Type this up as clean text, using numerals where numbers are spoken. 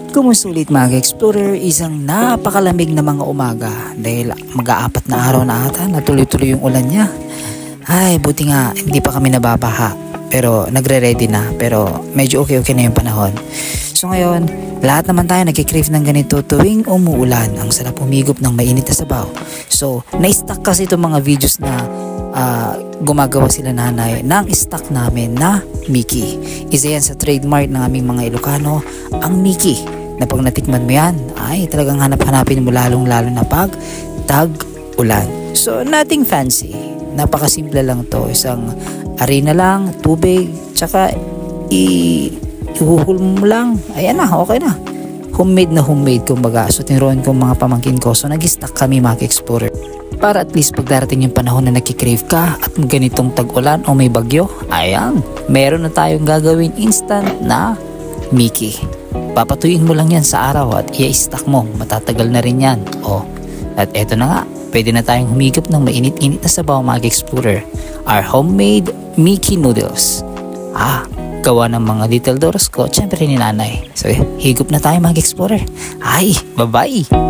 Kumusta ulit mga explorer, isang napakalamig na mga umaga dahil mag-aapat na araw na ata na tuloy-tuloy yung ulan niya. Ay, buti nga hindi pa kami nababaha pero nagre-ready na, pero medyo okay na yung panahon. So ngayon, lahat naman tayo nagkikrave ng ganito tuwing umuulan. Ang sarap humigop ng mainit na sabaw. So, na-stuck kasi itong mga videos na gumagawa sila nanay ng stock namin na Mickey. Isa yan sa trademark ng aming mga Ilocano, ang Mickey, na pag natikman mo yan ay talagang hanap-hanapin mo lalong-lalo na pag tag-ulan. So nothing fancy, napakasimple lang to, isang arena lang, tubig, tsaka ihuhul mo lang, ayan na, okay na. Homemade kumbaga. So tinuruan ko mga pamangkin ko, so nag-stock kami mga explorer para at least pag darating yung panahon na nagkikrave ka at ganitong tag-ulan o may bagyo, ayan, meron na tayong gagawin instant na Mickey. Papatuyin mo lang yan sa araw at i-stack mo, matatagal na rin yan. At eto na nga, pwede na tayong humigop ng mainit-init na sabaw mga explorer, our homemade Mickey noodles. Gawa ng mga little doors ko, syempre ni nanay. So higop na tayo mga explorer. Ay, bye-bye!